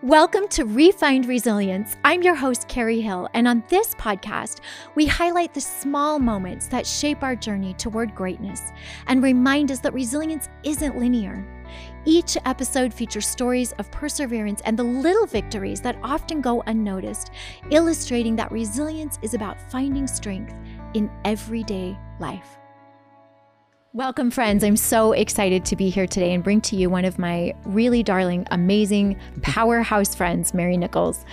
Welcome to Refined Resilience. I'm your host, Carrie Hill, and on this podcast, we highlight the small moments that shape our journey toward greatness and remind us that resilience isn't linear. Each episode features stories of perseverance and the little victories that often go unnoticed, illustrating that resilience is about finding strength in everyday life. Welcome, friends. I'm so excited to be here today and bring to you one of my really darling, amazing powerhouse friends, Mary Nickles.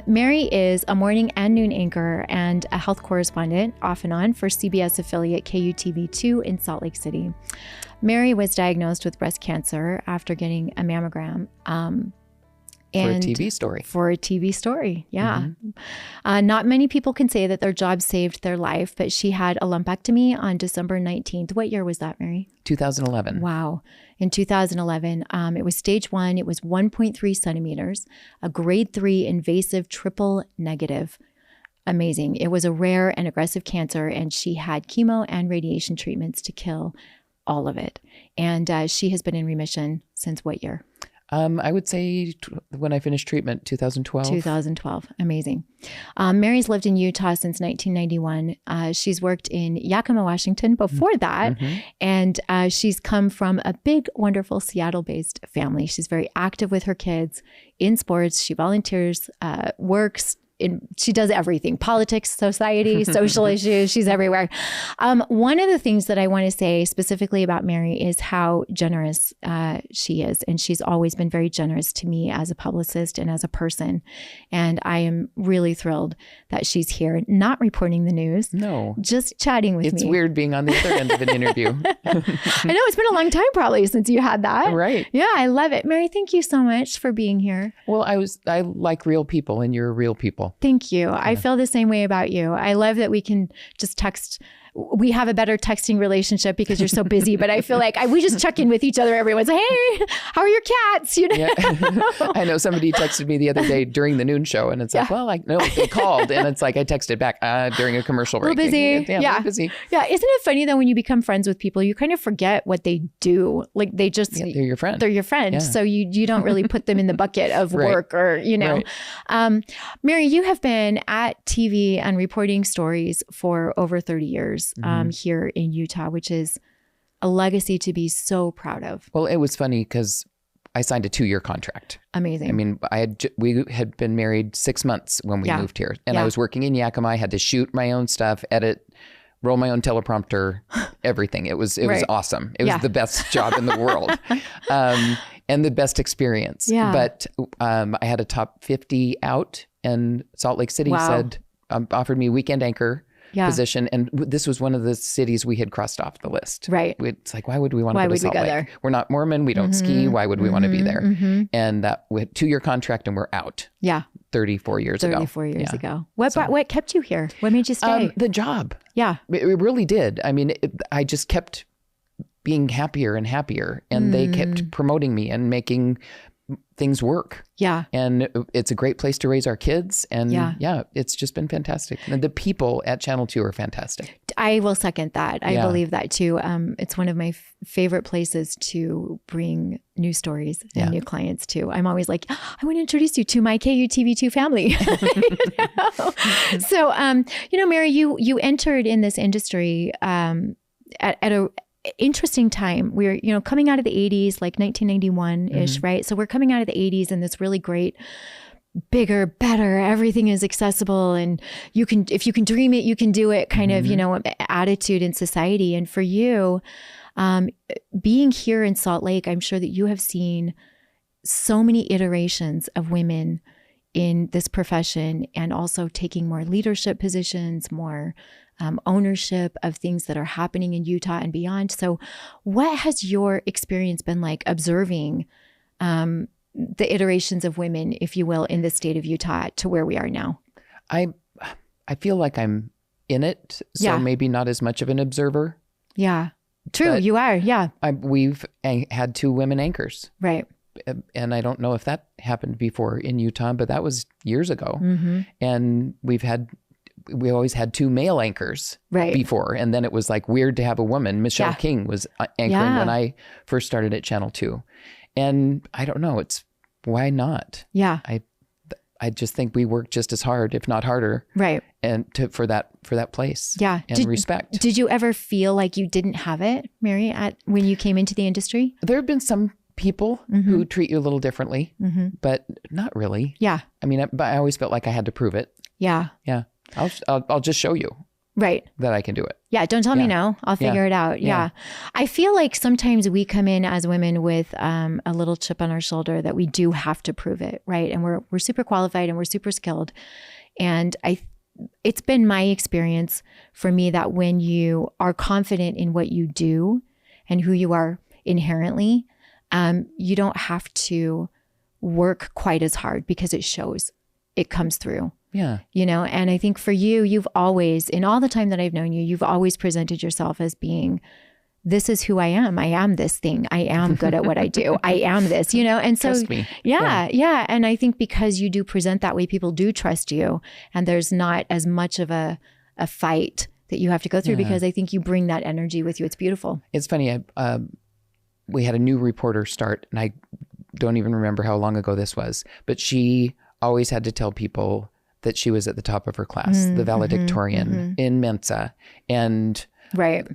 Mary is a morning and noon anchor and a health correspondent off and on for CBS affiliate KUTV2 in Salt Lake City. Mary was diagnosed with breast cancer after getting a mammogram. For a TV story. For a TV story, yeah. Mm-hmm. Not many people can say that their job saved their life, but she had a lumpectomy on December 19th. What year was that, Mary? 2011. Wow. In 2011, it was stage 1. It was 1.3 centimeters, a grade 3 invasive triple negative. Amazing. It was a rare and aggressive cancer, and she had chemo and radiation treatments to kill all of it. And she has been in remission since what year? I would say when I finished treatment, 2012. 2012. Amazing. Mary's lived in Utah since 1991. She's worked in Yakima, Washington before that. Mm-hmm. And she's come from a big, wonderful Seattle-based family. She's very active with her kids in sports. She volunteers, works. She does everything, politics, society, social issues. She's everywhere. One of the things that I want to say specifically about Mary is how generous she is. And she's always been very generous to me as a publicist and as a person. And I am really thrilled that she's here, not reporting the news. No. Just chatting with me. It's weird being on the other end of an interview. I know, it's been a long time probably since you had that. Right. Yeah, I love it. Mary, thank you so much for being here. Well, I like real people and you're real people. Thank you. Yeah. I feel the same way about you. I love that we can just text. We have a better texting relationship because you're so busy, but I feel like we just check in with each other every once. Hey, how are your cats? You know? Yeah. I know somebody texted me the other day during the noon show and it's like, well, no, they called. And it's like, I texted back during a commercial break. We're busy. Yeah. Busy. Yeah. Isn't it funny that when you become friends with people, you kind of forget what they do? Like they just, they're your friend. They're your friend. Yeah. So you don't really put them in the bucket of work or, you know. Right. Mary, you have been at TV and reporting stories for over 30 years. Here in Utah, which is a legacy to be so proud of. Well, it was funny because I signed a 2-year contract. Amazing. I mean, we had been married 6 months when we moved here, and I was working in Yakima. I had to shoot my own stuff, edit, roll my own teleprompter, everything. It was awesome. It was the best job in the world, and the best experience. Yeah. But I had a top 50 out, and Salt Lake City offered me weekend anchor position. And this was one of the cities we had crossed off the list. Right. It's like, why would we want to go to Salt Lake? There? We're not Mormon. We don't ski. Why would we want to be there? Mm-hmm. And we had 2-year contract and we're out. Yeah. 34 years ago. 34 years ago. What kept you here? What made you stay? The job. Yeah. It really did. I mean, I just kept being happier and happier. And they kept promoting me and making things work. Yeah. And it's a great place to raise our kids. And it's just been fantastic. And the people at Channel 2 are fantastic. I will second that. I believe that too. It's one of my favorite places to bring new stories and new clients to. I'm always like, I want to introduce you to my KUTV2 family. So, Mary, you entered in this industry at a interesting time. We're, coming out of the 80s, like 1991-ish, right? So we're coming out of the 80s and this really great, bigger, better, everything is accessible. And if you can dream it, you can do it kind of, attitude in society. And for you, being here in Salt Lake, I'm sure that you have seen so many iterations of women in this profession and also taking more leadership positions, more ownership of things that are happening in Utah and beyond. So what has your experience been like observing the iterations of women, if you will, in the state of Utah to where we are now? I feel like I'm in it, so maybe not as much of an observer. Yeah, true. You are. Yeah. We've had 2 women anchors. Right. And I don't know if that happened before in Utah, but that was years ago. Mm-hmm. And we always had 2 male anchors before. And then it was like weird to have a woman. Michelle King was anchoring when I first started at Channel 2. And I don't know, why not? Yeah. I just think we work just as hard, if not harder. Right. And for that place. Yeah. And respect. Did you ever feel like you didn't have it, Mary, when you came into the industry? There have been some people who treat you a little differently, but not really. Yeah. I mean, but I always felt like I had to prove it. Yeah. Yeah. I'll just show you. Right. That I can do it. Yeah. Don't tell me no. I'll figure it out. Yeah. I feel like sometimes we come in as women with a little chip on our shoulder that we do have to prove it. Right. And we're super qualified and we're super skilled. And it's been my experience for me that when you are confident in what you do and who you are inherently, you don't have to work quite as hard because it shows, it comes through. Yeah. And I think for you, you've always, in all the time that I've known you, you've always presented yourself as being, this is who I am. I am this thing. I am good at what I do. I am this, and so, trust me. Yeah. And I think because you do present that way, people do trust you, and there's not as much of a fight that you have to go through because I think you bring that energy with you. It's beautiful. It's funny. We had a new reporter start, and I don't even remember how long ago this was, but she always had to tell people that she was at the top of her class, the valedictorian in Mensa, and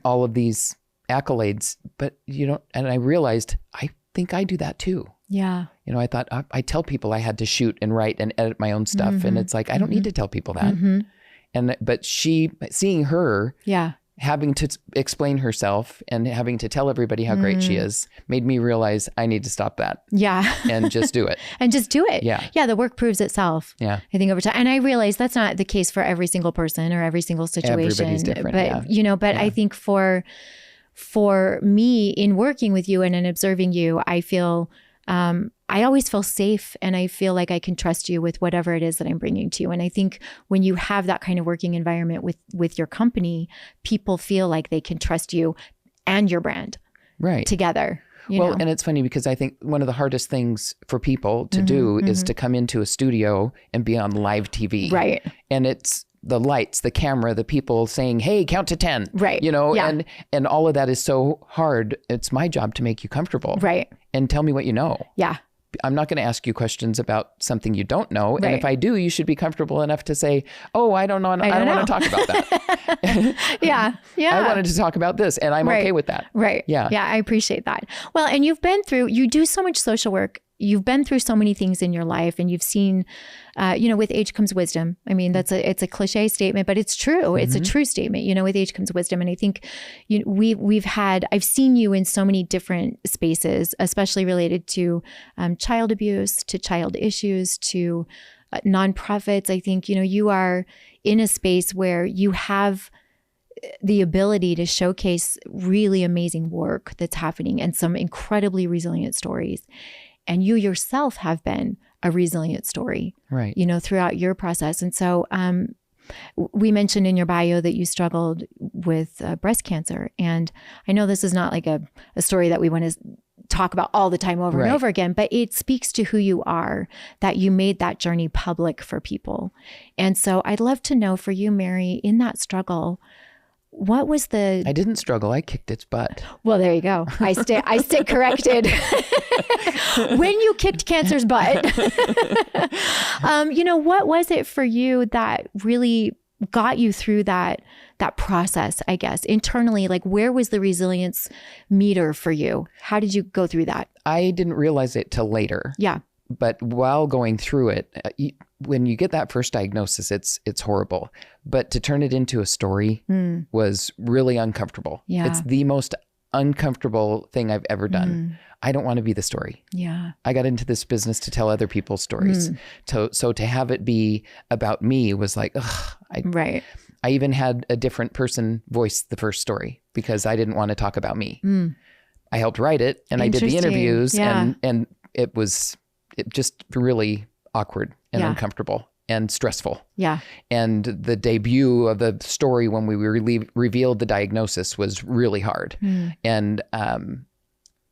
all of these accolades. But and I realized, I think I do that too. Yeah. I thought I tell people I had to shoot and write and edit my own stuff. And it's like, I don't need to tell people that. But seeing her having to explain herself and having to tell everybody how great she is made me realize I need to stop that. Yeah. And just do it. Yeah. Yeah. The work proves itself. Yeah. I think over time. And I realize that's not the case for every single person or every single situation. Everybody's different. But I think for me in working with you and in observing you, I feel, I always feel safe, and I feel like I can trust you with whatever it is that I'm bringing to you. And I think when you have that kind of working environment with your company, people feel like they can trust you and your brand together. And it's funny because I think one of the hardest things for people to do is to come into a studio and be on live TV. Right. And it's the lights, the camera, the people saying, hey, count to 10. Right. And all of that is so hard. It's my job to make you comfortable. Right. And tell me what you know. Yeah. I'm not going to ask you questions about something you don't know. And if I do, you should be comfortable enough to say, oh, I don't know. I don't want to talk about that. Yeah. I wanted to talk about this, and I'm okay with that. Right. Yeah. Yeah. I appreciate that. Well, and you do so much social work. You've been through so many things in your life, and you've seen, with age comes wisdom. I mean, it's a cliche statement, but it's true. It's a true statement, with age comes wisdom. And I think I've seen you in so many different spaces, especially related to child abuse, to child issues, to nonprofits. I think, you are in a space where you have the ability to showcase really amazing work that's happening and some incredibly resilient stories. And you yourself have been a resilient story, right? Throughout your process. And so we mentioned in your bio that you struggled with breast cancer. And I know this is not like a story that we want to talk about all the time over and over again, but it speaks to who you are, that you made that journey public for people. And so I'd love to know for you, Mary, in that struggle, what was I didn't struggle. I kicked its butt. Well, there you go. I stay corrected. When you kicked cancer's butt. What was it for you that really got you through that process, I guess, internally? Like, where was the resilience meter for you? How did you go through that? I didn't realize it till later. Yeah. But while going through it, when you get that first diagnosis, it's horrible. But to turn it into a story was really uncomfortable. Yeah. It's the most uncomfortable thing I've ever done. I don't want to be the story. Yeah. I got into this business to tell other people's stories. So to have it be about me was like, ugh. I even had a different person voice the first story because I didn't want to talk about me. I helped write it, and I did the interviews, and it was just really awkward and uncomfortable and stressful. Yeah. And the debut of the story when we revealed the diagnosis was really hard. And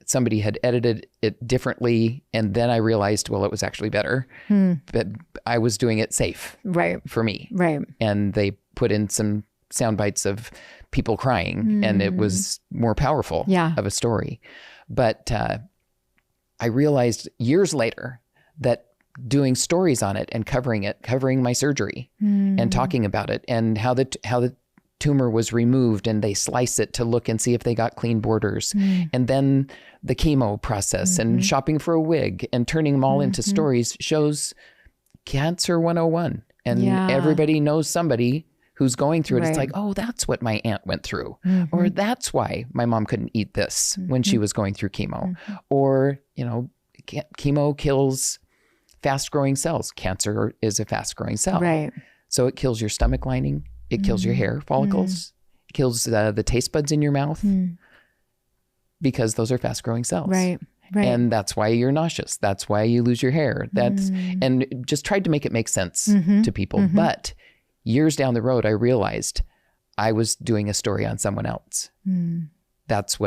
somebody had edited it differently, and then I realized, well, it was actually better. But I was doing it safe for me. Right. And they put in some sound bites of people crying, and it was more powerful of a story. But I realized years later that doing stories on it and covering my surgery and talking about it and how the tumor was removed, and they slice it to look and see if they got clean borders. And then the chemo process and shopping for a wig and turning them all into stories shows Cancer 101. And everybody knows somebody who's going through it. It's like, oh, that's what my aunt went through. Or that's why my mom couldn't eat this when she was going through chemo. Or, chemo kills fast-growing cells. Cancer is a fast-growing cell. Right. So it kills your stomach lining. It kills your hair follicles. It kills the taste buds in your mouth because those are fast-growing cells. Right. Right. And that's why you're nauseous. That's why you lose your hair. And just tried to make it make sense to people. But years down the road, I realized I was doing a story on someone else. That's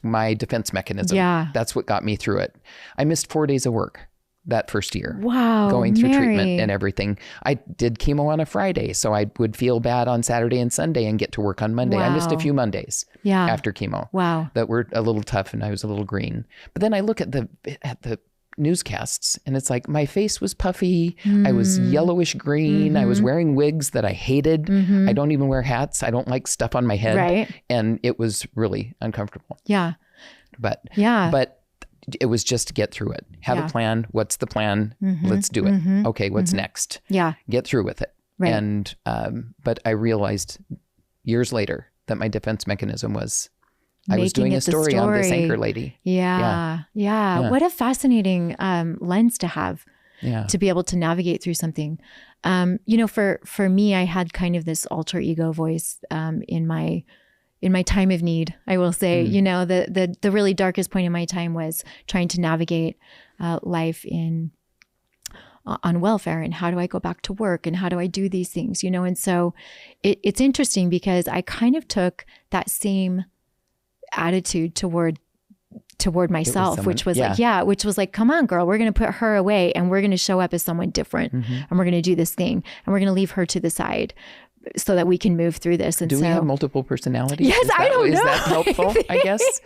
my defense mechanism. Yeah. That's what got me through it. I missed 4 days of work that first year. Wow. Going through treatment and everything. I did chemo on a Friday, so I would feel bad on Saturday and Sunday and get to work on Monday. Wow. I missed a few Mondays after chemo. Wow. That were a little tough and I was a little green. But then I look at the newscasts and it's like my face was puffy. I was yellowish green. I was wearing wigs that I hated. I don't even wear hats. I don't like stuff on my head. Right. And it was really uncomfortable. Yeah. But it was just to get through it. Have a plan. What's the plan? Let's do it. Okay, what's next? Yeah. Get through with it. Right. And but I realized years later that my defense mechanism was I was doing a story on this anchor lady. Yeah. What a fascinating lens to have. Yeah. To be able to navigate through something. For me, I had kind of this alter ego voice in my time of need, I will say. The really darkest point in my time was trying to navigate life on welfare, and how do I go back to work, and how do I do these things, and so it's interesting because I kind of took that same attitude toward myself, which was like, come on, girl, we're going to put her away and we're going to show up as someone different, and we're going to do this thing, and we're going to leave her to the side so that we can move through this. And we have multiple personalities? Yes, I don't know. Is that helpful, I guess?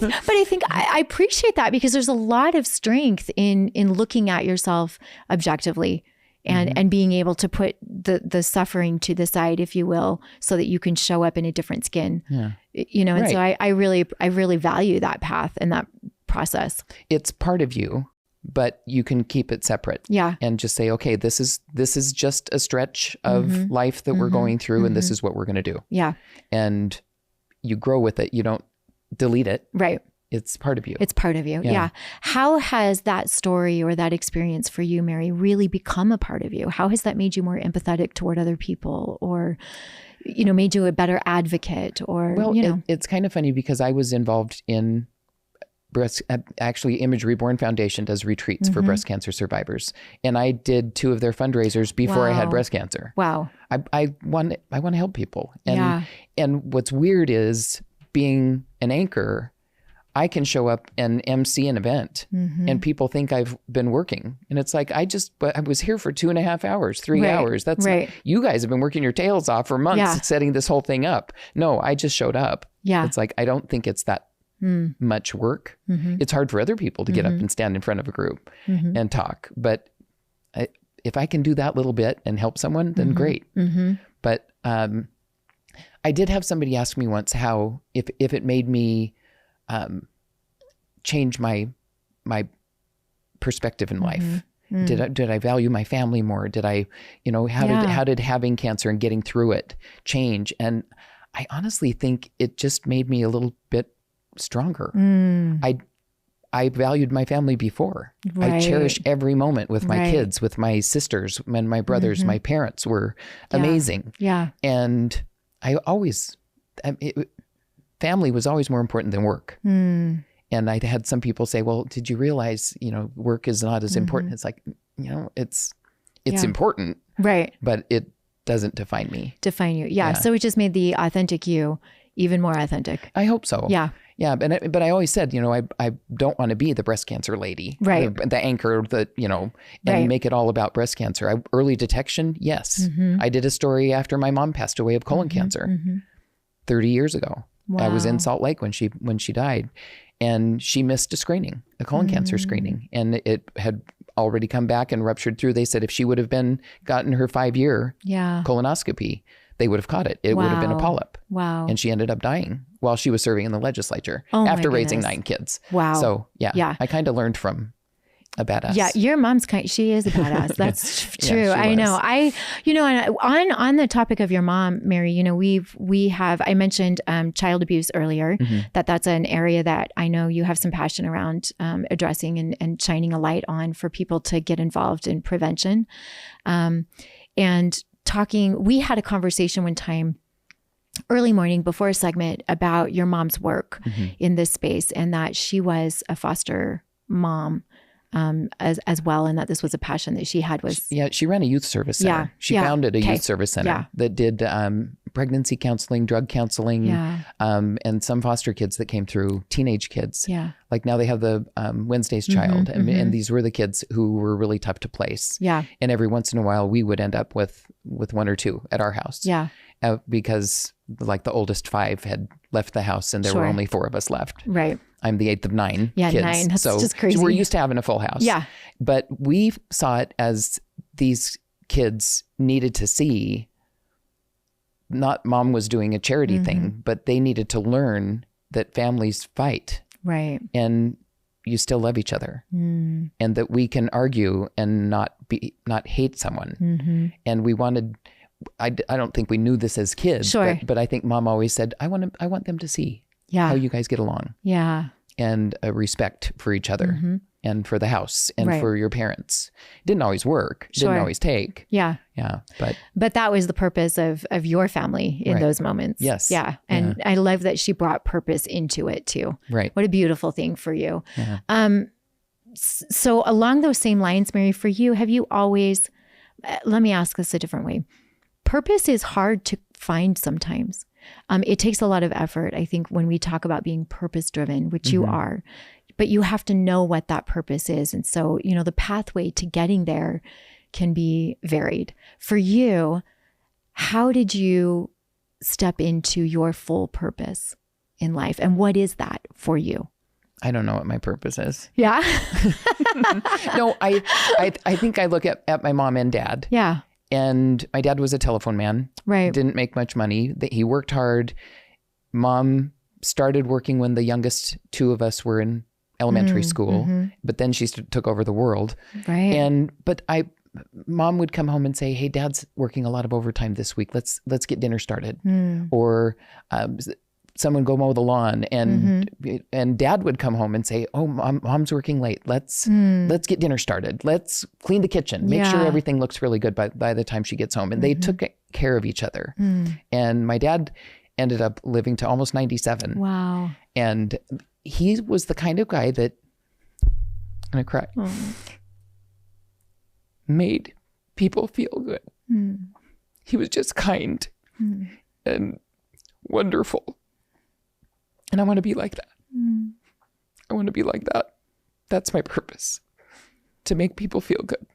But I think I appreciate that because there's a lot of strength in looking at yourself objectively and being able to put the suffering to the side, if you will, so that you can show up in a different skin. Yeah. And so I really value that path and that process. It's part of you, but you can keep it separate. Yeah. And just say, okay, this is just a stretch of life that we're going through, and this is what we're going to do. Yeah. And you grow with it. You don't delete it. Right. It's part of you. It's part of you. Yeah. How has that story or that experience for you, Mary, really become a part of you? How has that made you more empathetic toward other people, or, made you a better advocate, or, it's kind of funny because I was involved in Image Reborn Foundation does retreats for breast cancer survivors. And I did 2 of their fundraisers before I had breast cancer. Wow. I want to help people. And what's weird is being an anchor, I can show up and MC an event and people think I've been working. And it's like, I was here for 2.5 hours, 3 hours. That's you guys have been working your tails off for months setting this whole thing up. No, I just showed up. Yeah. It's like, I don't think it's that much work. It's hard for other people to get up and stand in front of a group and talk. But if I can do that little bit and help someone, then great. But I did have somebody ask me once how, if it made me change my perspective in life. Did I value my family more? Did I, how did having cancer and getting through it change? And I honestly think it just made me a little bit stronger. I valued my family before. Right. I cherish every moment with my kids, with my sisters and my brothers. My parents were amazing. Yeah. And family was always more important than work. And I had some people say, well, did you realize, work is not as important? It's like, it's important. Right. But it doesn't define me. Define you. Yeah. So it just made the authentic you even more authentic. I hope so. Yeah. Yeah. But I always said, I don't want to be the breast cancer lady, right? The anchor, and make it all about breast cancer. Early detection. Yes. I did a story after my mom passed away of colon cancer 30 years ago. Wow. I was in Salt Lake when she died. and she missed a colon cancer screening, and it had already come back and ruptured through. They said if she would have gotten her 5-year colonoscopy, they would have caught it. It would have been a polyp. Wow. And she ended up dying while she was serving in the legislature after raising 9 kids. Wow. So I kind of learned from a badass. Yeah, your mom's she is a badass. That's true. I know. And on the topic of your mom, Mary, I mentioned child abuse earlier, that's an area that I know you have some passion around addressing and shining a light on for people to get involved in prevention. We had a conversation one time early morning before a segment about your mom's work in this space, and that she was a foster mom as well, and that this was a passion that she had. She ran a youth service center. She founded a youth service center that did pregnancy counseling, drug counseling, and some foster kids that came through, teenage kids. Like now they have the Wednesday's Child, and these were the kids who were really tough to place. And every once in a while we would end up with 1 or 2 at our house. Because like the oldest 5 had left the house and there were only 4 of us left. Right. I'm the 8th of 9 kids. 9. That's just crazy. So we're used to having a full house. But we saw it as these kids needed to see, not mom was doing a charity thing, but they needed to learn that families fight. Right. And you still love each other. And that we can argue and not hate someone. And we wanted, I don't think we knew this as kids, but I think mom always said, I want them to see how you guys get along. And a respect for each other and for the house and for your parents. It didn't always work. It didn't always take. But that was the purpose of your family in those moments. Yes. Yeah. And I love that she brought purpose into it too. Right. What a beautiful thing for you. So along those same lines, Mary, for you, have you always, let me ask this a different way. Purpose is hard to find sometimes. It takes a lot of effort, I think, when we talk about being purpose-driven, which you are, but you have to know what that purpose is. And so, the pathway to getting there can be varied. For you, how did you step into your full purpose in life? And what is that for you? I don't know what my purpose is. Yeah. No, I think I look at my mom and dad. Yeah. And my dad was a telephone man. Right. Didn't make much money. He worked hard. Mom started working when the youngest 2 of us were in elementary school, but then she took over the world. Right. But mom would come home and say, "Hey, Dad's working a lot of overtime this week. Let's get dinner started." Or someone go mow the lawn, and Dad would come home and say, "Oh, mom's working late. Let's get dinner started. Let's clean the kitchen. Make sure everything looks really good by the time she gets home." And they took care of each other. And my dad ended up living to almost 97. Wow. And he was the kind of guy that, I'm gonna cry, made people feel good. He was just kind and wonderful. And I want to be like that. I want to be like that. That's my purpose, to make people feel good.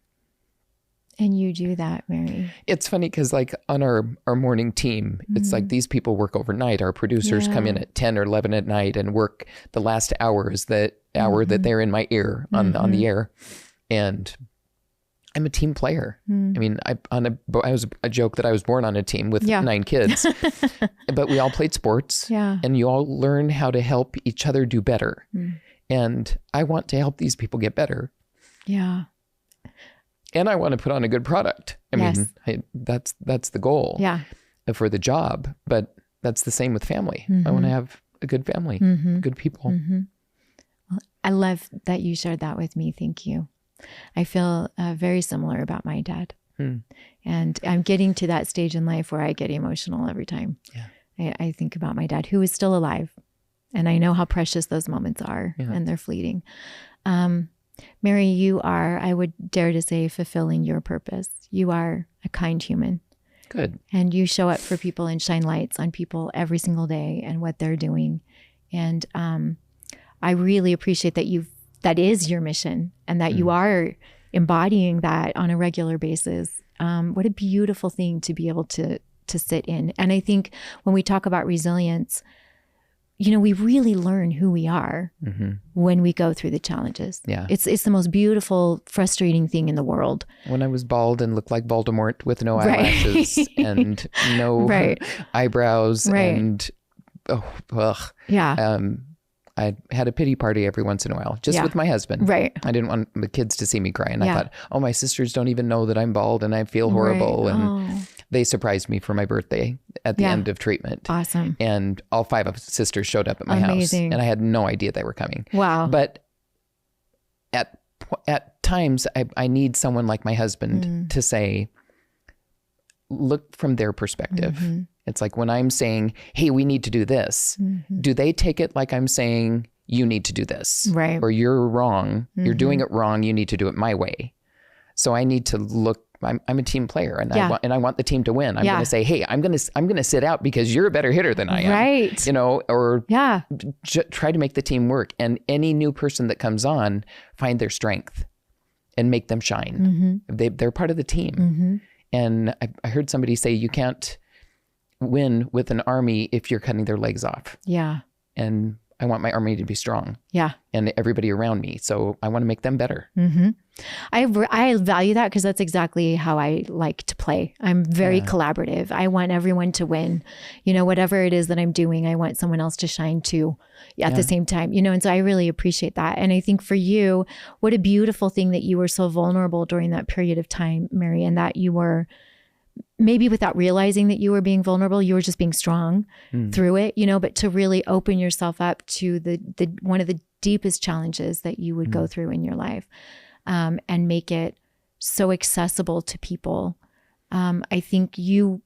And you do that, Mary. It's funny because like on our morning team, it's like these people work overnight. Our producers come in at 10 or 11 at night and work the last hours, that they're in my ear on the air. And I'm a team player. I mean, I was a joke that I was born on a team with 9 kids, but we all played sports, and you all learn how to help each other do better. And I want to help these people get better. Yeah. And I want to put on a good product. I mean, that's the goal for the job, but that's the same with family. I want to have a good family, good people. Well, I love that you shared that with me. Thank you. I feel very similar about my dad. And I'm getting to that stage in life where I get emotional every time. I think about my dad, who is still alive. And I know how precious those moments are, and they're fleeting. Mary, you are, I would dare to say, fulfilling your purpose. You are a kind human. Good. And you show up for people and shine lights on people every single day and what they're doing. And I really appreciate that is your mission, and that you are embodying that on a regular basis. What a beautiful thing to be able to sit in. And I think when we talk about resilience, we really learn who we are when we go through the challenges. Yeah. It's the most beautiful, frustrating thing in the world. When I was bald and looked like Voldemort with no eyelashes and no eyebrows and I had a pity party every once in a while, just with my husband. Right. I didn't want the kids to see me cry. And I thought, my sisters don't even know that I'm bald and I feel horrible. Right. And they surprised me for my birthday at the end of treatment. Awesome. And all 5 of sisters showed up at my house. And I had no idea they were coming. Wow. But at times, I need someone like my husband to say, look from their perspective. It's like when I'm saying, hey, we need to do this, do they take it like I'm saying, you need to do this? Right. Or you're wrong. You're doing it wrong. You need to do it my way. So I need to look, I'm a team player and I want the team to win. I'm going to say, hey, I'm going to sit out because you're a better hitter than I am. Right. Or try to make the team work. And any new person that comes on, find their strength and make them shine. They're part of the team. And I heard somebody say, you can't win with an army if you're cutting their legs off. Yeah. And I want my army to be strong. Yeah. And everybody around me. So I want to make them better. I value that because that's exactly how I like to play. I'm very collaborative. I want everyone to win. Whatever it is that I'm doing, I want someone else to shine too at the same time. And so I really appreciate that. And I think for you, what a beautiful thing that you were so vulnerable during that period of time, Mary, and that you were maybe without realizing that you were being vulnerable, you were just being strong through it, but to really open yourself up to the one of the deepest challenges that you would go through in your life, and make it so accessible to people. I think you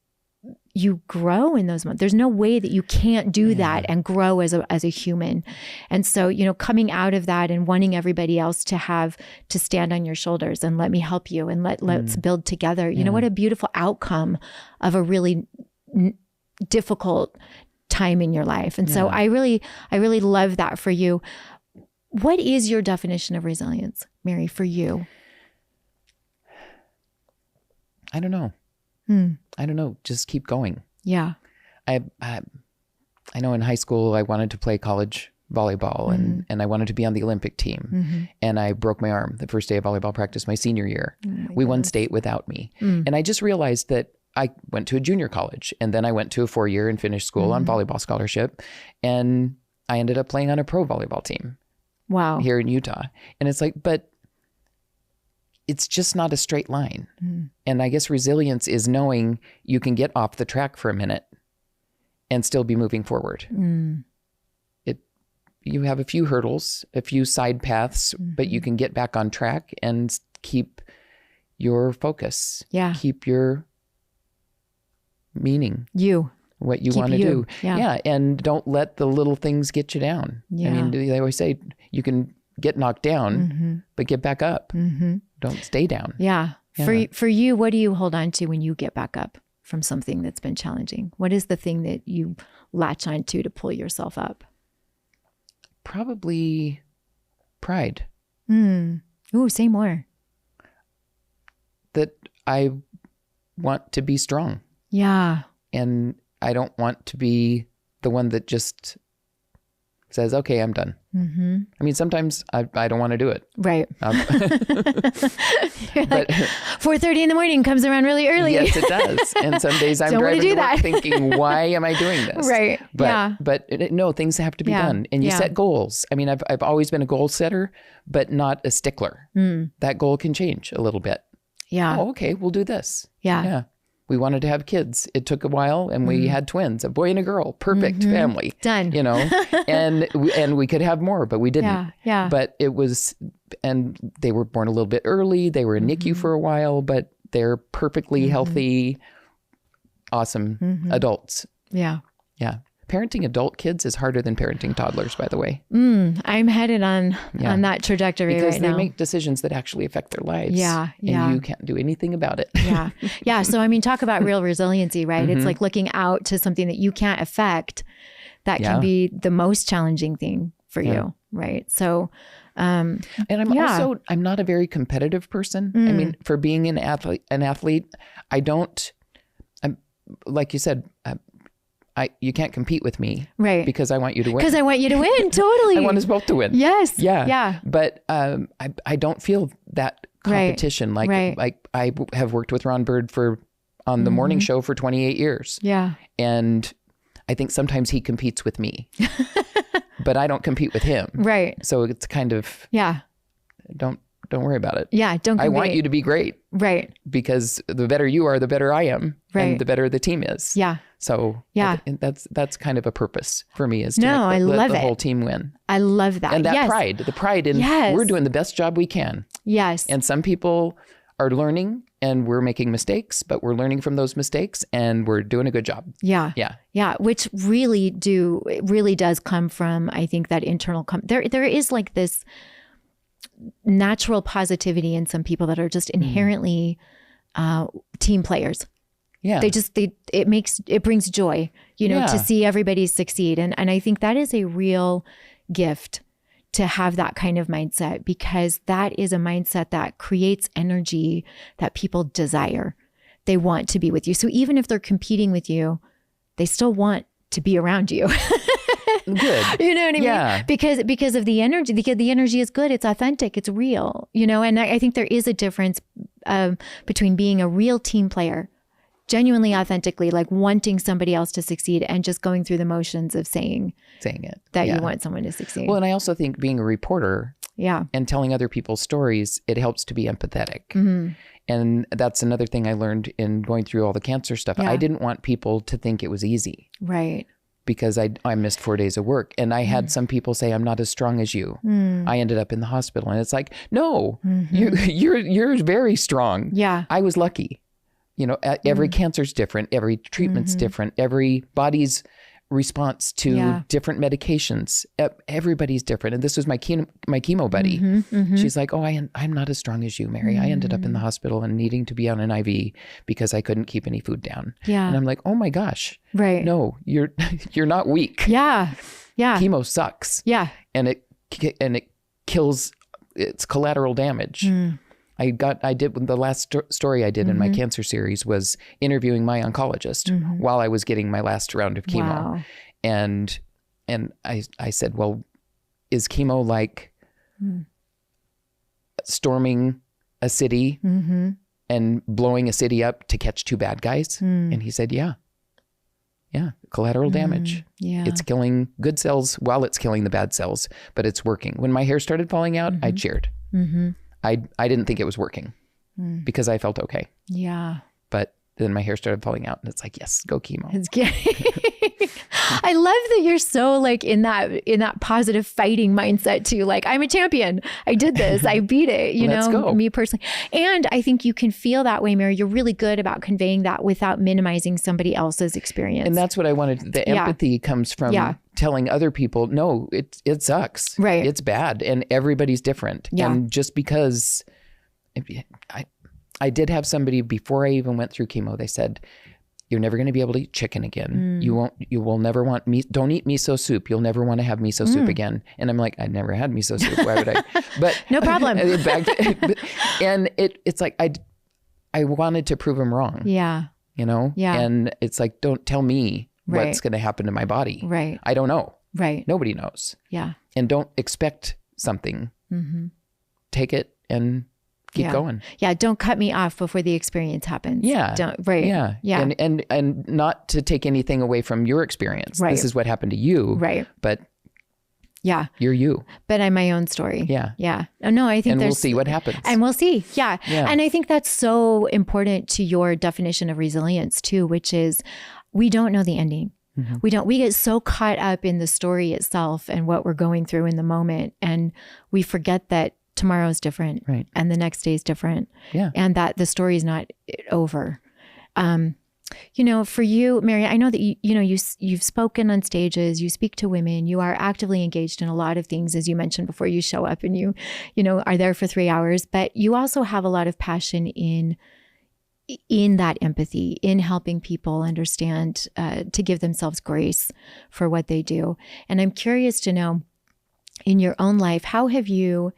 grow in those moments. There's no way that you can't do that and grow as a human. And so, coming out of that and wanting everybody else to stand on your shoulders and let me help you and let's build together. What a beautiful outcome of a really difficult time in your life. And so I really love that for you. What is your definition of resilience, Mary, for you? I don't know. I don't know. Just keep going. Yeah. I know in high school, I wanted to play college volleyball and I wanted to be on the Olympic team. And I broke my arm the first day of volleyball practice my senior year. We won state without me. And I just realized that I went to a junior college and then I went to a 4-year and finished school on volleyball scholarship. And I ended up playing on a pro volleyball team. Wow. Here in Utah. And it's like, but it's just not a straight line. And I guess resilience is knowing you can get off the track for a minute and still be moving forward. You have a few hurdles, a few side paths, but you can get back on track and keep your focus. Yeah. Keep your meaning. What you want to do. Yeah. And don't let the little things get you down. I mean, they always say you can get knocked down, but get back up. Don't stay down. Yeah. For you, what do you hold on to when you get back up from something that's been challenging? What is the thing that you latch on to pull yourself up? Probably pride. Ooh, say more. That I want to be strong. Yeah. And I don't want to be the one that just says, okay, I'm done. I mean, sometimes I don't want to do it. Right. But 4:30 in the morning comes around really early. Yes, it does. And some days I'm driving to work thinking, why am I doing this? Right. But no, things have to be done. And you set goals. I mean, I've always been a goal setter, but not a stickler. That goal can change a little bit. Yeah. Oh, okay, we'll do this. Yeah. We wanted to have kids. It took a while and we had twins, a boy and a girl, perfect family. Done. And we could have more, but we didn't. Yeah. But it was, and they were born a little bit early. They were in NICU for a while, but they're perfectly healthy, awesome adults. Yeah. Yeah. Parenting adult kids is harder than parenting toddlers, by the way. I'm headed on that trajectory because right now. Because they make decisions that actually affect their lives. Yeah. And you can't do anything about it. Yeah. So, I mean, talk about real resiliency, right? It's like looking out to something that you can't affect. That can be the most challenging thing for you, right? So, and I'm not a very competitive person. I mean, for being an athlete, like you said, you can't compete with me. Right. Because I want you to win. Because I want you to win. Totally. I want us both to win. Yes. Yeah. Yeah. But I don't feel that competition. Like I have worked with Ron Bird on the morning show for 28 years. Yeah. And I think sometimes he competes with me, but I don't compete with him. Right. So it's kind of, don't worry about it. Yeah. Don't compete. I want you to be great. Right. Because the better you are, the better I am. Right. And the better the team is. Yeah. So that's kind of a purpose for me, is to let the whole team win. I love that. And that pride, the pride in we're doing the best job we can. Yes. And some people are learning and we're making mistakes, but we're learning from those mistakes and we're doing a good job. Yeah. Yeah. Yeah. Which really does come from, I think, that internal, there is like this natural positivity in some people that are just inherently team players. Yeah. It brings joy, to see everybody succeed. And I think that is a real gift to have that kind of mindset, because that is a mindset that creates energy that people desire. They want to be with you. So even if they're competing with you, they still want to be around you. Good. You know what I mean? Because of the energy, because the energy is good. It's authentic. It's real, and I think there is a difference between being a real team player, genuinely, authentically, like wanting somebody else to succeed, and just going through the motions of saying it, that you want someone to succeed. Well, and I also think being a reporter and telling other people's stories, it helps to be empathetic. Mm-hmm. And that's another thing I learned in going through all the cancer stuff. I didn't want people to think it was easy. Right. Because I missed 4 days of work. And I had some people say, I'm not as strong as you. I ended up in the hospital. And it's like, no, you're very strong. Yeah. I was lucky. Every cancer's different. Every treatment's different. Every body's response to different medications. Everybody's different. And this was my chemo buddy. She's like, oh, I'm not as strong as you, Mary. I ended up in the hospital and needing to be on an IV because I couldn't keep any food down. Yeah. And I'm like, oh my gosh. Right. No, you're not weak. Yeah. Yeah. Chemo sucks. Yeah. And it kills, it's collateral damage. I did the last story I did in my cancer series was interviewing my oncologist while I was getting my last round of chemo. Wow. And I said, well, is chemo like storming a city and blowing a city up to catch two bad guys? And he said, yeah, collateral damage. Yeah. It's killing good cells while it's killing the bad cells, but it's working. When my hair started falling out, I cheered. I didn't think it was working because I felt okay. Yeah. But then my hair started falling out and it's like, yes, go chemo. I love that you're so like in that positive fighting mindset too. Like, I'm a champion. I did this. I beat it, Let's go. Me personally. And I think you can feel that way, Mary. You're really good about conveying that without minimizing somebody else's experience. And that's what I wanted. The empathy comes from telling other people, no, it sucks. Right. It's bad. And everybody's different. Yeah. And just because I did have somebody before I even went through chemo, they said, you're never going to be able to eat chicken again. You will never want meat. Don't eat miso soup. You'll never want to have miso soup again. And I'm like, I never had miso soup. Why would I? But no problem. And it's like, I wanted to prove them wrong. Yeah. Yeah. And it's like, don't tell me what's going to happen to my body. Right. I don't know. Right. Nobody knows. Yeah. And don't expect something. Take it and keep going. Yeah. Don't cut me off before the experience happens. Yeah. Right. Yeah. Yeah. And not to take anything away from your experience. Right. This is what happened to you. Right. But you're you. But I'm my own story. Yeah. Yeah. No, I think we'll see what happens. And we'll see. Yeah. And I think that's so important to your definition of resilience too, which is we don't know the ending. We get so caught up in the story itself and what we're going through in the moment. And we forget that tomorrow's different, right? And the next day is different, and that the story is not over. For you, Mary, I know that you've spoken on stages, you speak to women, you are actively engaged in a lot of things, as you mentioned before. You show up and you are there for 3 hours, but you also have a lot of passion in that empathy, in helping people understand, to give themselves grace for what they do. And I'm curious to know, in your own life, how have you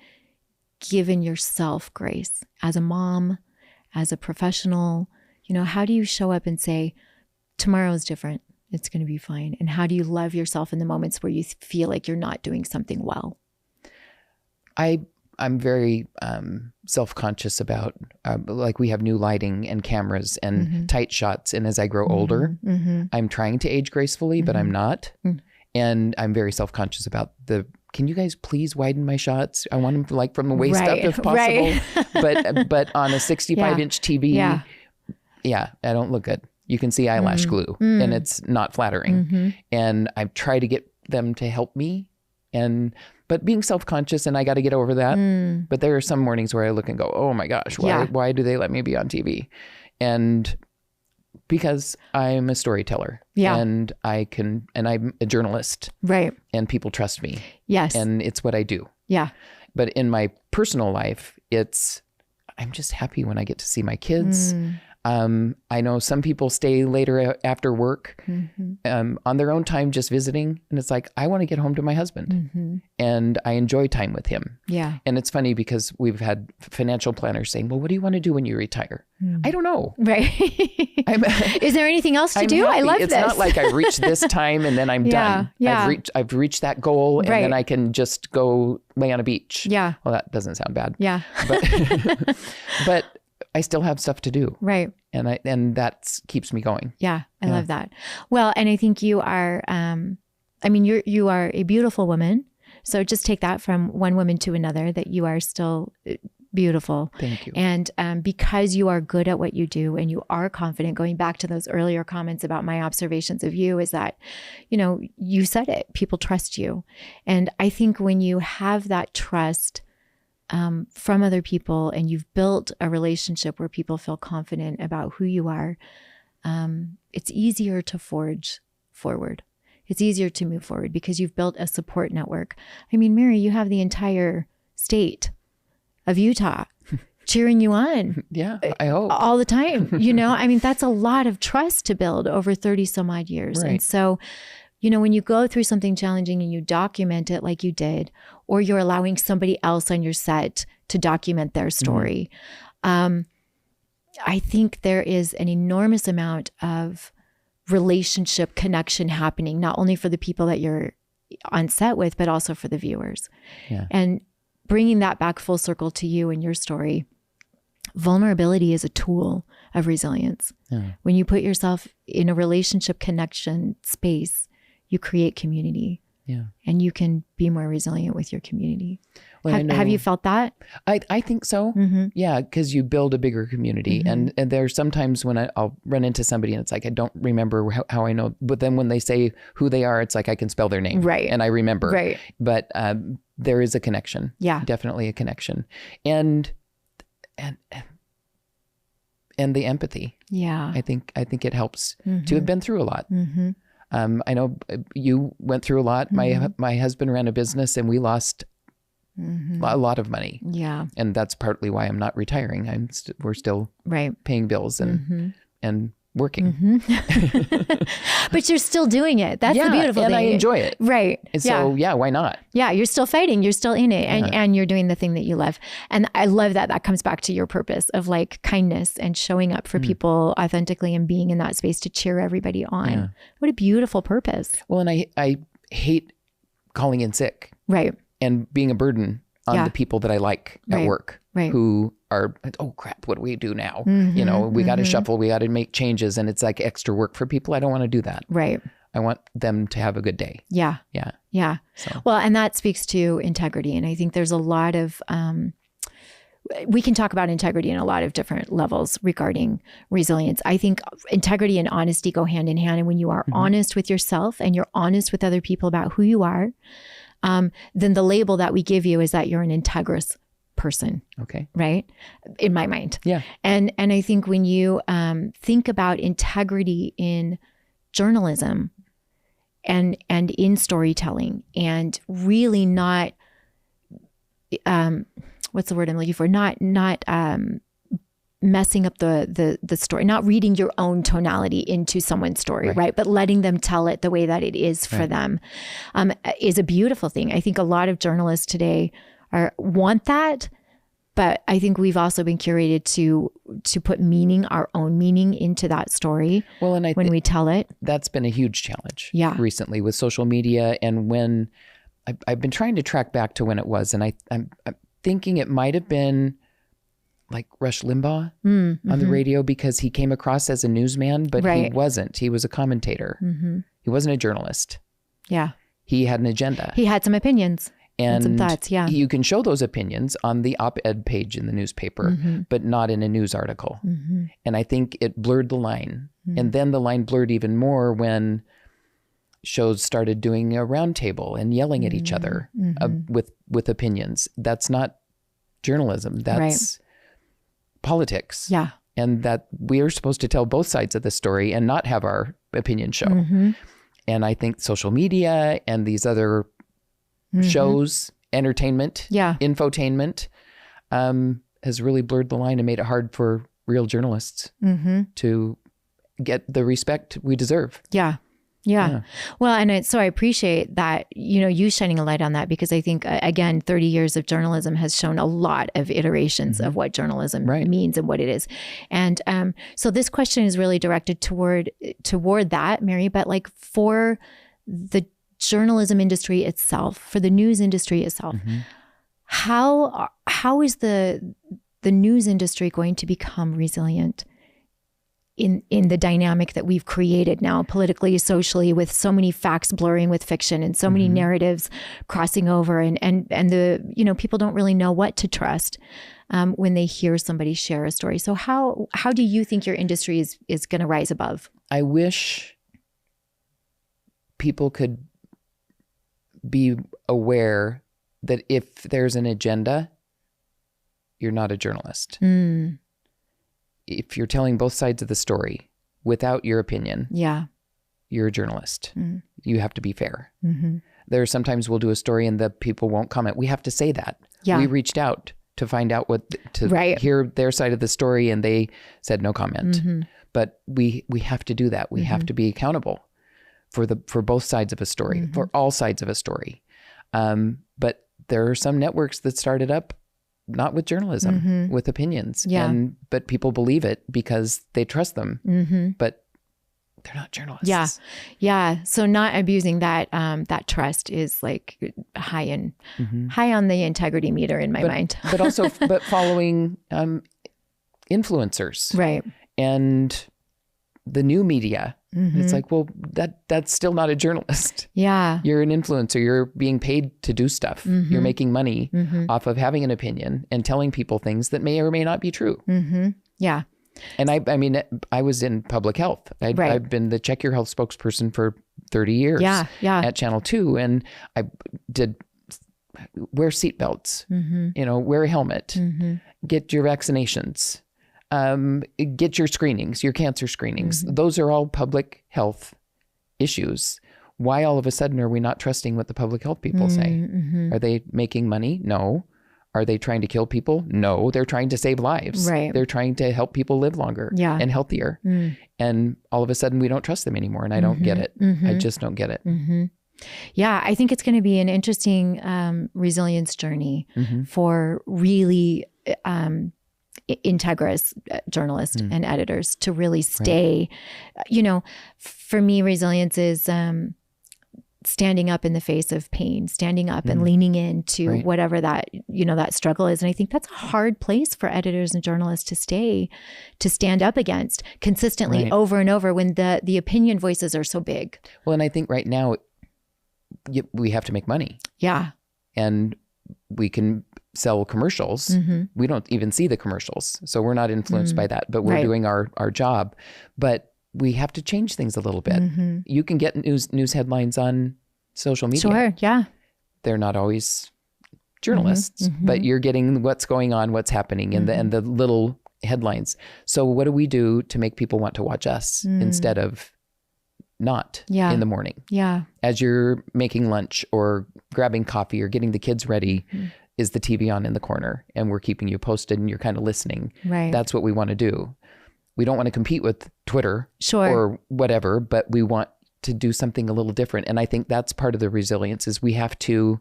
given yourself grace as a mom, as a professional? How do you show up and say, tomorrow's different. It's going to be fine. And how do you love yourself in the moments where you feel like you're not doing something well? I'm very self-conscious about, like we have new lighting and cameras and tight shots. And as I grow older, I'm trying to age gracefully, but I'm not. And I'm very self-conscious about can you guys please widen my shots? I want them like from the waist up if possible. But on a 65-inch TV, I don't look good. You can see eyelash glue and it's not flattering. And I try to get them to help me. But being self-conscious, and I got to get over that. But there are some mornings where I look and go, oh my gosh, why do they let me be on TV? And because I'm a storyteller and I'm a journalist. Right. And people trust me. Yes. And it's what I do. Yeah. But in my personal life, I'm just happy when I get to see my kids. I know some people stay later after work on their own time, just visiting. And it's like, I want to get home to my husband and I enjoy time with him. Yeah. And it's funny because we've had financial planners saying, well, what do you want to do when you retire? I don't know. Right. Is there anything else to do? Happy. I love it's this. It's not like I reached this time and then I'm done. Yeah. I've reached that goal and then I can just go lay on a beach. Yeah. Well, that doesn't sound bad. Yeah. But I still have stuff to do. Right. And that keeps me going. Yeah. I love that. Well, and I think you are, you are a beautiful woman. So just take that from one woman to another, that you are still beautiful. Thank you. And because you are good at what you do and you are confident, going back to those earlier comments about my observations of you, is that, you said it, people trust you. And I think when you have that trust from other people and you've built a relationship where people feel confident about who you are, it's easier to forge forward. It's easier to move forward because you've built a support network. I mean, Mary, you have the entire state of Utah cheering you on. Yeah, I hope. All the time. That's a lot of trust to build over 30 some odd years. Right. And so, when you go through something challenging and you document it like you did, or you're allowing somebody else on your set to document their story, I think there is an enormous amount of relationship connection happening, not only for the people that you're on set with, but also for the viewers. Yeah. And bringing that back full circle to you and your story, vulnerability is a tool of resilience. Yeah. When you put yourself in a relationship connection space, you create community. Yeah. And you can be more resilient with your community. Well, have you felt that? I think so. Mm-hmm. Yeah. Because you build a bigger community. And there's sometimes when I'll run into somebody and it's like, I don't remember how I know. But then when they say who they are, it's like I can spell their name. Right. And I remember. Right. But there is a connection. Yeah. Definitely a connection. And the empathy. Yeah. I think it helps to have been through a lot. Mm-hmm. I know you went through a lot. My husband ran a business and we lost a lot of money. Yeah. And that's partly why I'm not retiring. We're still paying bills and working. But you're still doing it. That's the beautiful thing. And I enjoy it. Right. And so, why not? Yeah. You're still fighting. You're still in it. And you're doing the thing that you love. And I love that comes back to your purpose of like kindness and showing up for people authentically and being in that space to cheer everybody on. Yeah. What a beautiful purpose. Well, and I hate calling in sick. Right. And being a burden on the people that I like at work. Right. Who are, oh crap, what do we do now? We got to shuffle, we got to make changes, and it's like extra work for people. I don't want to do that. Right. I want them to have a good day. Yeah. Yeah. Yeah. So. Well, and that speaks to integrity. And I think there's a lot of, we can talk about integrity in a lot of different levels regarding resilience. I think integrity and honesty go hand in hand. And when you are honest with yourself and you're honest with other people about who you are, then the label that we give you is that you're an integrous person. Okay. Right. In my mind. Yeah. And I think when you think about integrity in journalism and in storytelling, and really not what's the word I'm looking for? Not messing up the story, not reading your own tonality into someone's story, right? But letting them tell it the way that it is for them is a beautiful thing. I think a lot of journalists today want that, But I think we've also been curated to put meaning, our own meaning, into that story. Well, and when we tell it, that's been a huge challenge. Yeah. Recently with social media, and when I've been trying to track back to when it was, and I'm thinking it might have been like Rush Limbaugh on the radio, because he came across as a newsman, but he wasn't. He was a commentator. He wasn't a journalist. Yeah. He had an agenda. He had some opinions and some thoughts. Yeah. You can show those opinions on the op-ed page in the newspaper, but not in a news article. And I think it blurred the line. And then the line blurred even more when shows started doing a round table and yelling at each other with opinions. That's not journalism. That's politics. Yeah. And that we are supposed to tell both sides of the story and not have our opinion show. And I think social media and these other shows, entertainment, infotainment, has really blurred the line and made it hard for real journalists to get the respect we deserve. Yeah. Well, and so I appreciate that, you shining a light on that, because I think, again, 30 years of journalism has shown a lot of iterations of what journalism means and what it is. And so this question is really directed toward that, Mary, but like for the journalism industry itself, for the news industry itself, how is the news industry going to become resilient in the dynamic that we've created now, politically, socially, with so many facts blurring with fiction and so many narratives crossing over, and the people don't really know what to trust when they hear somebody share a story. So how do you think your industry is going to rise above? I wish people could be aware that if there's an agenda, you're not a journalist. If you're telling both sides of the story without your opinion, you're a journalist. You have to be fair. There are sometimes we'll do a story and the people won't comment. We have to say that. We reached out to find out hear their side of the story, and they said no comment. But we have to do that. We have to be accountable for both sides of a story, for all sides of a story. But there are some networks that started up not with journalism, with opinions. But people believe it because they trust them, but they're not journalists. So not abusing that trust is like high on the integrity meter in my mind. but also following influencers, and the new media. It's like, well, that's still not a journalist. You're an influencer. You're being paid to do stuff. You're making money off of having an opinion and telling people things that may or may not be true. And I mean, I was in public health. I've been the Check Your Health spokesperson for 30 years at Channel 2. And I did wear seatbelts, wear a helmet, get your vaccinations. Get your screenings, your cancer screenings. Those are all public health issues. Why all of a sudden are we not trusting what the public health people say? Are they making money? No. Are they trying to kill people? No. They're trying to save lives. They're trying to help people live longer and healthier. And all of a sudden we don't trust them anymore. And I don't get it. I just don't get it. Yeah, I think it's going to be an interesting resilience journey for really integrous journalists and editors to really stay, for me, resilience is standing up in the face of pain, standing up and leaning into whatever that, that struggle is. And I think that's a hard place for editors and journalists to stand up against consistently over and over when the opinion voices are so big. Well, and I think right now we have to make money. And we can sell commercials. We don't even see the commercials. So we're not influenced by that, but we're doing our job. But we have to change things a little bit. You can get news headlines on social media. They're not always journalists, but you're getting what's going on, what's happening, and the little headlines. So what do we do to make people want to watch us instead of not in the morning? As you're making lunch or grabbing coffee or getting the kids ready, is the TV on in the corner and we're keeping you posted and you're kind of listening. That's what we want to do. We don't want to compete with Twitter or whatever, but we want to do something a little different. And I think that's part of the resilience is we have to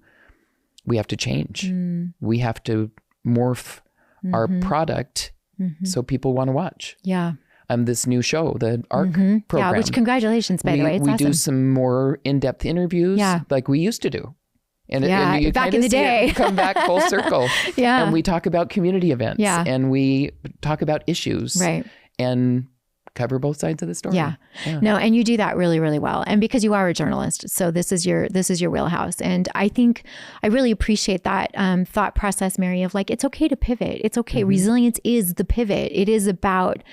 change. We have to morph our product so people want to watch. Yeah. This new show, the ARC program. Yeah, which congratulations, by the way. It's we awesome. do some more in-depth interviews like we used to do. And, and you back in the day. Come back full circle. Yeah. And we talk about community events. Yeah. And we talk about issues. Right. And cover both sides of the story. Yeah. No, and you do that really, really well. And because you are a journalist, so this is your wheelhouse. And I think I really appreciate that thought process, Mary, of like, it's okay to pivot. It's okay. Resilience is the pivot. It is about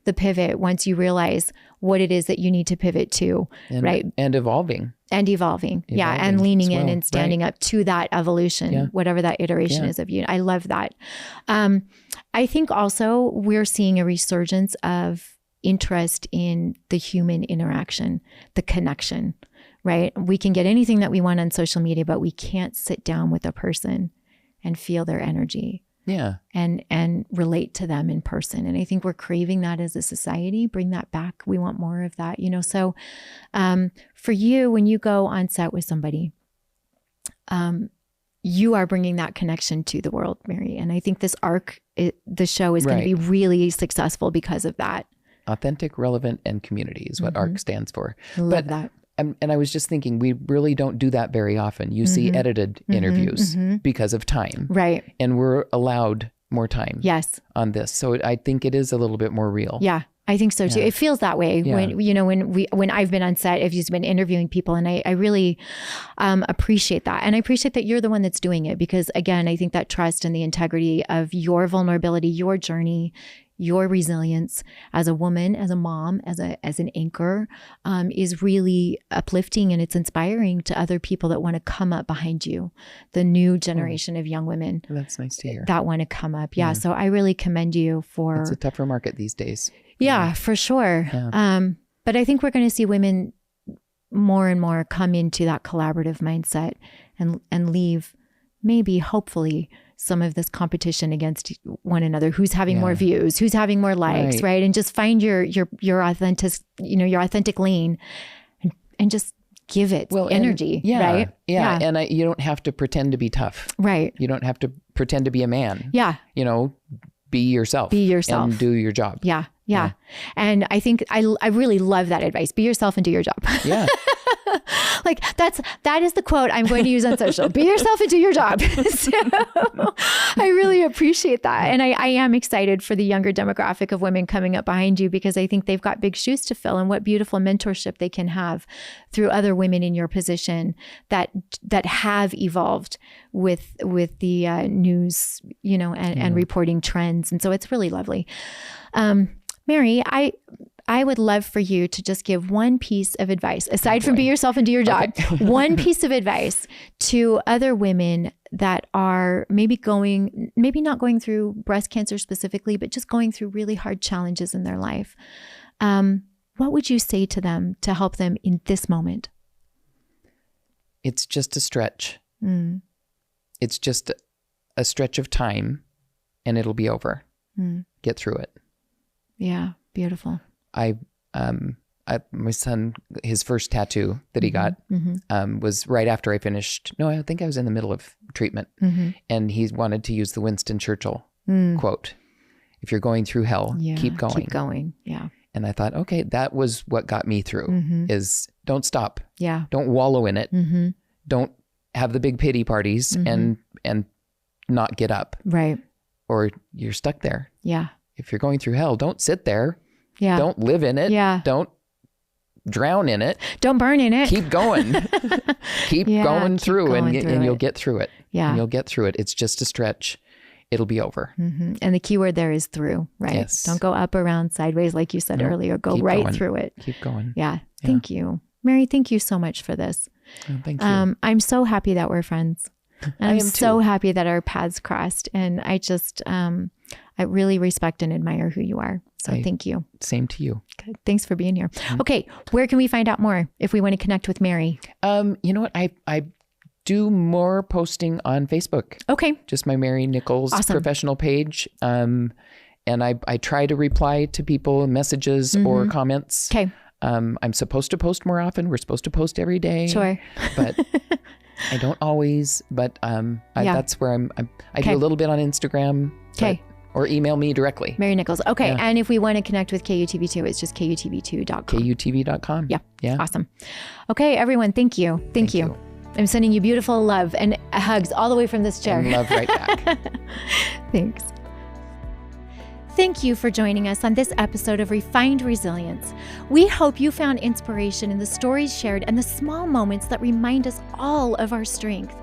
the pivot once you realize what it is that you need to pivot to, right? And evolving. Yeah. And leaning in and standing up to that evolution, whatever that iteration is of you. I love that. I think also we're seeing a resurgence of interest in the human interaction, the connection, right? We can get anything that we want on social media, but we can't sit down with a person and feel their energy. Yeah. And relate to them in person. And I think we're craving that as a society. Bring that back. We want more of that, so for you, when you go on set with somebody, you are bringing that connection to the world, Mary. And I think this ARC, the show is going to be really successful because of that. Authentic, relevant, and community is what ARC stands for. Love that. And I was just thinking, we really don't do that very often. You see edited interviews because of time. Right. And we're allowed more time on this. So I think it is a little bit more real. Yeah, I think so too. It feels that way when I've been on set, I've just been interviewing people, and I really appreciate that. And I appreciate that you're the one that's doing it, because again, I think that trust and the integrity of your vulnerability, your journey, your resilience as a woman, as a mom, as an anchor, is really uplifting, and it's inspiring to other people that want to come up behind you, the new generation of young women. That's nice to hear. That want to come up. Yeah. So I really commend you for. It's a tougher market these days. Yeah, for sure. Yeah. But I think we're going to see women more and more come into that collaborative mindset and leave, maybe, hopefully, some of this competition against one another, who's having more views, who's having more likes, right? And just find your authentic lane and just give it energy, right? Yeah. And you don't have to pretend to be tough. Right. You don't have to pretend to be a man. Yeah. Be yourself. Be yourself. And do your job. Yeah. And I think I really love that advice. Be yourself and do your job. Yeah. Like that is the quote I'm going to use on social. Be yourself and do your job. So I really appreciate that. And I am excited for the younger demographic of women coming up behind you, because I think they've got big shoes to fill, and what beautiful mentorship they can have through other women in your position that have evolved with the news, and reporting trends. And so it's really lovely. Mary, I would love for you to just give one piece of advice, aside from be yourself and do your job, one piece of advice to other women that are maybe not going through breast cancer specifically, but just going through really hard challenges in their life. What would you say to them to help them in this moment? It's just a stretch. It's just a stretch of time, and it'll be over. Get through it. Yeah. Beautiful. My son, his first tattoo that he got was right after I finished. No, I think I was in the middle of treatment, and he wanted to use the Winston Churchill quote: "If you're going through hell, keep going." Keep going. Yeah. And I thought, okay, that was what got me through. Is don't stop. Yeah. Don't wallow in it. Don't have the big pity parties and not get up. Right. Or you're stuck there. Yeah. If you're going through hell, don't sit there. Yeah. Don't live in it. Yeah. Don't drown in it. Don't burn in it. Keep going. Keep going through, and you'll get through it. Yeah. And you'll get through it. It's just a stretch. It'll be over. And the key word there is through, right? Yes. Don't go up, around, sideways, like you said earlier. Go right going. through it. Keep going. Yeah. Thank you. Mary, thank you so much for this. Oh, thank you. I'm so happy that we're friends. And I'm so too. happy that our paths crossed. And I just, I really respect and admire who you are. So thank you. Same to you. Good. Thanks for being here. Okay. Where can we find out more if we want to connect with Mary? You know what? I do more posting on Facebook. Okay. Just my Mary Nickles professional page. And I try to reply to people, messages or comments. Okay. I'm supposed to post more often. We're supposed to post every day. Sure. But I don't always, but that's where I do a little bit on Instagram. Okay. Or email me directly. Mary Nickles. Okay. Yeah. And if we want to connect with KUTV2, it's just KUTV2.com. KUTV.com. Yeah. Yeah. Awesome. Okay, everyone. Thank you. Thank you. I'm sending you beautiful love and hugs all the way from this chair. And love right back. Thanks. Thank you for joining us on this episode of Refined Resilience. We hope you found inspiration in the stories shared and the small moments that remind us all of our strength.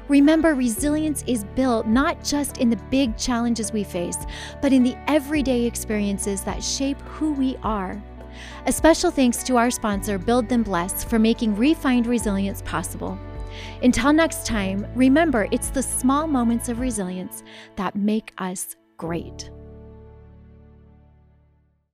Remember, resilience is built not just in the big challenges we face, but in the everyday experiences that shape who we are. A special thanks to our sponsor, Build Then Bless, for making Refined Resilience possible. Until next time, remember, it's the small moments of resilience that make us great.